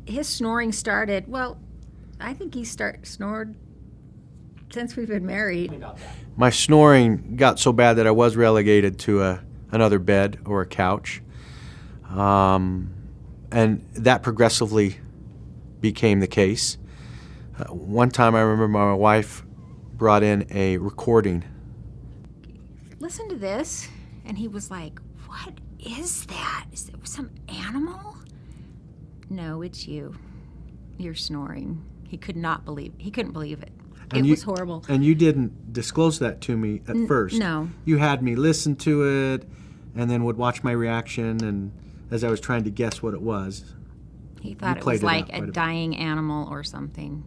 his snoring started, well, I think he snored since we've been married. My snoring got so bad that I was relegated to another bed or a couch. And that progressively became the case. One time I remember my wife brought in a recording. Listen to this. And he was like, what is that? Is it some animal? No, it's you. You're snoring. He couldn't believe it. It was horrible. And you didn't disclose that to me at first. No. You had me listen to it and then would watch my reaction, and as I was trying to guess what it was. He thought it was like a dying animal or something.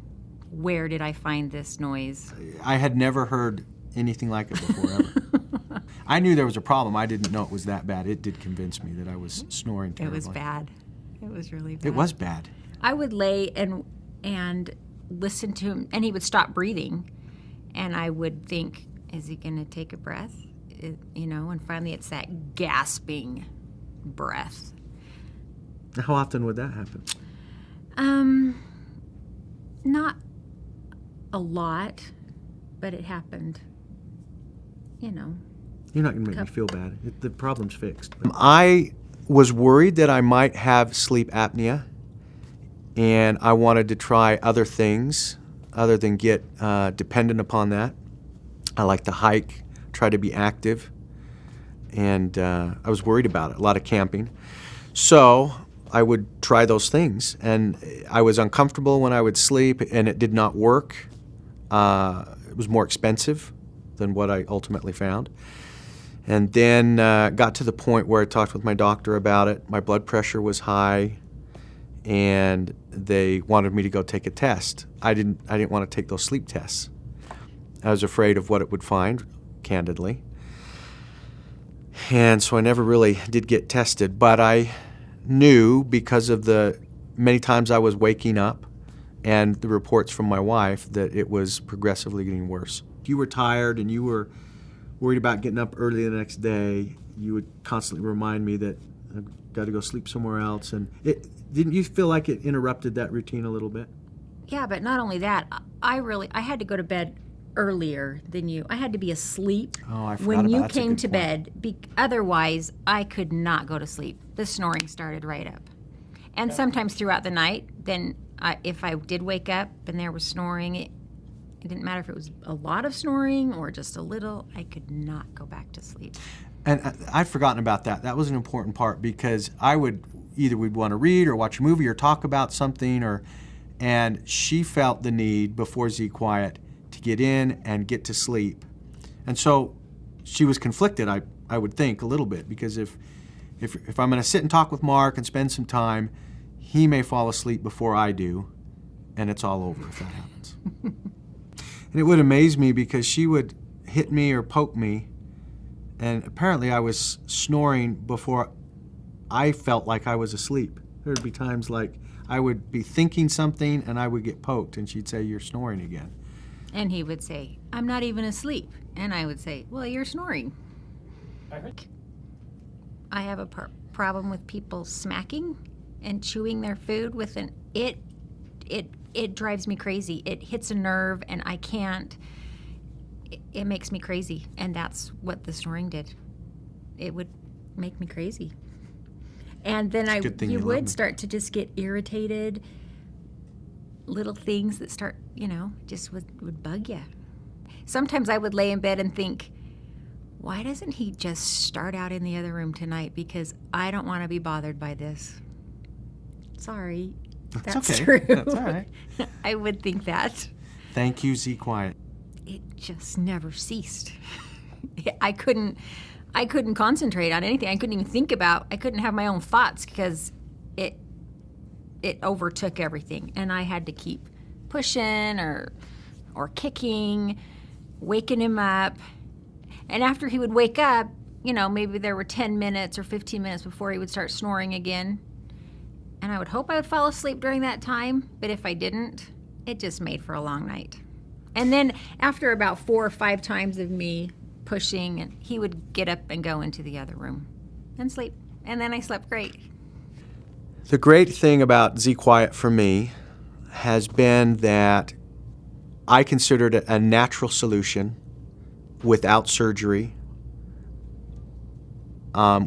Where did I find this noise? I had never heard anything like it before, ever. I knew there was a problem. I didn't know it was that bad. It did convince me that I was snoring terribly. It was bad. It was really bad. It was bad. I would lay and listen to him, and he would stop breathing, and I would think, is he going to take a breath? And finally it's that gasping breath. How often would that happen? Not a lot, but it happened, You're not going to make me feel bad. The problem's fixed. I was worried that I might have sleep apnea, and I wanted to try other things other than get dependent upon that. I like to hike, try to be active, and I was worried about it, a lot of camping. So I would try those things, and I was uncomfortable when I would sleep, and it did not work. It was more expensive than what I ultimately found. And then got to the point where I talked with my doctor about it. My blood pressure was high, and they wanted me to go take a test. I didn't want to take those sleep tests. I was afraid of what it would find, candidly. And so I never really did get tested, but I knew because of the many times I was waking up and the reports from my wife that it was progressively getting worse. If you were tired and you were worried about getting up early the next day, you would constantly remind me that I've got to go sleep somewhere else. And didn't you feel like it interrupted that routine a little bit? Yeah, but not only that, I had to go to bed earlier than you. I had to be asleep when you came to bed. Otherwise, I could not go to sleep. The snoring started right up. And sometimes throughout the night, then if I did wake up and there was snoring, it didn't matter if it was a lot of snoring or just a little, I could not go back to sleep. And I'd forgotten about that. That was an important part because we'd want to read or watch a movie or talk about something, and she felt the need before ZQuiet to get in and get to sleep. And so she was conflicted, I would think, a little bit, because if I'm going to sit and talk with Mark and spend some time, he may fall asleep before I do, and it's all over if that happens. And it would amaze me because she would hit me or poke me, and apparently I was snoring before I felt like I was asleep. There would be times like I would be thinking something and I would get poked, and she'd say, "You're snoring again." And he would say, "I'm not even asleep." And I would say, "Well, you're snoring." I have a problem with people smacking and chewing their food with it drives me crazy. It hits a nerve and I can't. It makes me crazy, and that's what the snoring did. It would make me crazy. And then you would start to just get irritated. Little things that start, just would bug you. Sometimes I would lay in bed and think, why doesn't he just start out in the other room tonight? Because I don't want to be bothered by this. Sorry. That's okay. True. That's all right. I would think that. Thank you, ZQuiet. It just never ceased. I couldn't concentrate on anything. I couldn't have my own thoughts because it overtook everything. And I had to keep pushing or kicking, waking him up. And after he would wake up, maybe there were 10 minutes or 15 minutes before he would start snoring again. And I would hope I would fall asleep during that time, but if I didn't, it just made for a long night. And then after about 4 or 5 times of me pushing, and he would get up and go into the other room and sleep. And then I slept great. The great thing about ZQuiet for me has been that I considered it a natural solution without surgery,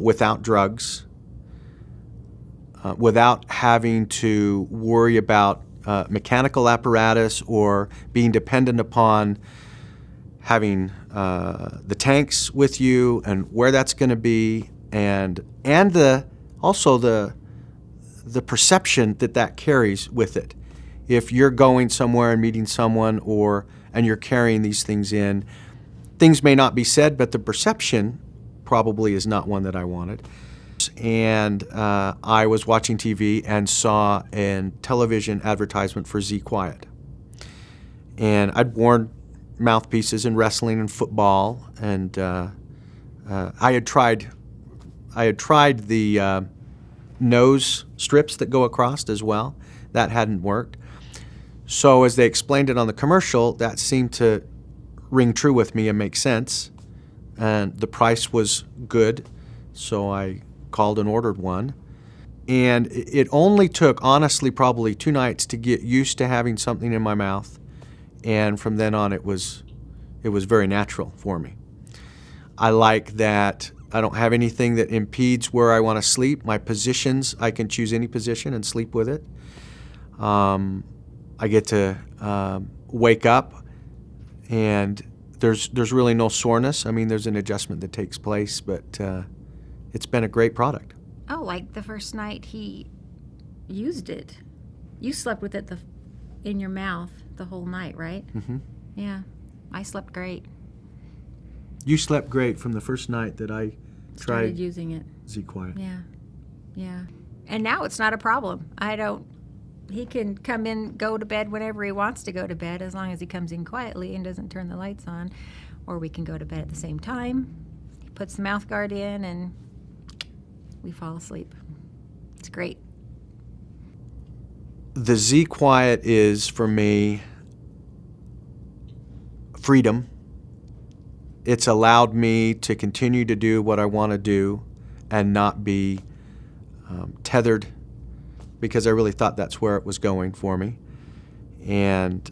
without drugs, without having to worry about mechanical apparatus or being dependent upon having the tanks with you and where that's going to be, and also the perception that carries with it. If you're going somewhere and meeting someone and you're carrying these things in, things may not be said, but the perception probably is not one that I wanted. And I was watching TV and saw a television advertisement for ZQuiet. And I'd worn mouthpieces in wrestling and football, and I had tried the nose strips that go across as well. That hadn't worked. So as they explained it on the commercial, that seemed to ring true with me and make sense. And the price was good, so I called and ordered one. And it only took, honestly, probably 2 nights to get used to having something in my mouth. And from then on, it was very natural for me. I like that I don't have anything that impedes where I want to sleep. My positions, I can choose any position and sleep with it. I get to wake up, and there's really no soreness. I mean, there's an adjustment that takes place, but it's been a great product. Oh, like the first night he used it, you slept with it in your mouth the whole night, right? Mm-hmm. Yeah, I slept great. You slept great from the first night that I Started using it. ZQuiet. Yeah. And now it's not a problem. He can come in, go to bed whenever he wants to go to bed, as long as he comes in quietly and doesn't turn the lights on. Or we can go to bed at the same time. He puts the mouth guard in and we fall asleep. It's great. The ZQuiet is, for me, freedom. It's allowed me to continue to do what I want to do and not be tethered, because I really thought that's where it was going for me. And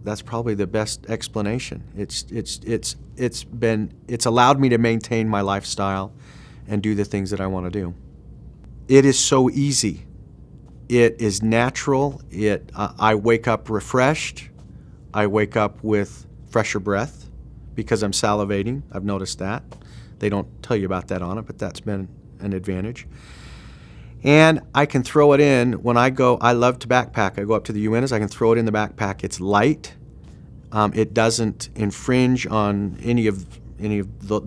that's probably the best explanation. It's allowed me to maintain my lifestyle and do the things that I want to do. It is so easy. It is natural. I wake up refreshed. I wake up with fresher breath because I'm salivating. I've noticed that. They don't tell you about that on it, but that's been an advantage. And I can throw it in when I go. I love to backpack. I go up to the UNs. I can throw it in the backpack. It's light. It doesn't infringe on any of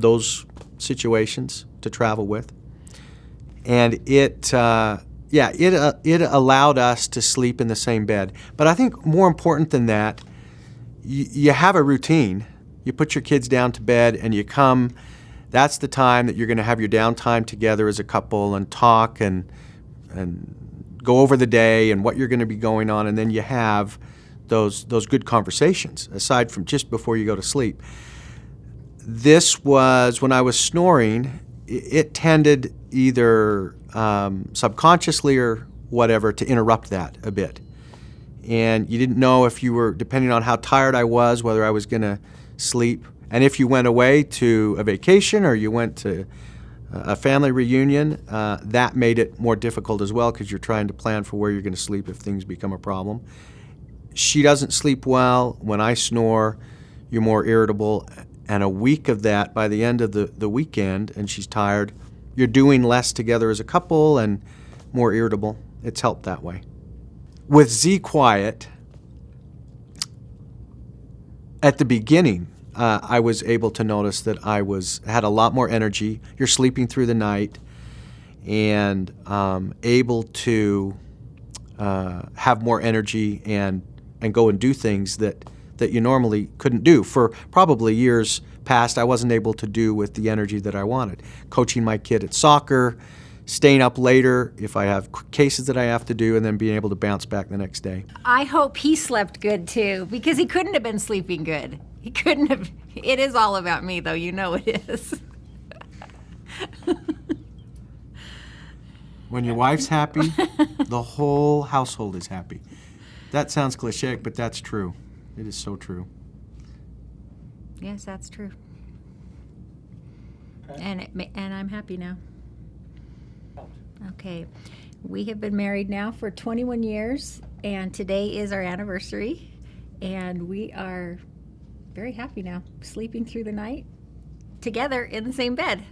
those situations to travel with. And it allowed us to sleep in the same bed. But I think more important than that, you have a routine. You put your kids down to bed and you come. That's the time that you're going to have your downtime together as a couple and talk and go over the day and what you're going to be going on, and then you have those good conversations aside from just before you go to sleep. This was, when I was snoring, it tended either subconsciously or whatever to interrupt that a bit. And you didn't know if you were, depending on how tired I was, whether I was going to sleep. And if you went away to a vacation or you went to a family reunion, that made it more difficult as well, because you're trying to plan for where you're going to sleep if things become a problem. She doesn't sleep well. When I snore, you're more irritable. And a week of that, by the end of the weekend, and she's tired, you're doing less together as a couple and more irritable. It's helped that way. With ZQuiet, at the beginning, I was able to notice that I had a lot more energy. You're sleeping through the night and able to have more energy and go and do things that you normally couldn't do. For probably years past, I wasn't able to do with the energy that I wanted. Coaching my kid at soccer, staying up later if I have cases that I have to do, and then being able to bounce back the next day. I hope he slept good too, because he couldn't have been sleeping good. He couldn't have. It is all about me, though. You know it is. When your wife's happy, the whole household is happy. That sounds cliche, but that's true. It is so true. Yes, that's true. And I'm happy now. Okay. We have been married now for 21 years, and today is our anniversary, and we are very happy now, sleeping through the night together in the same bed.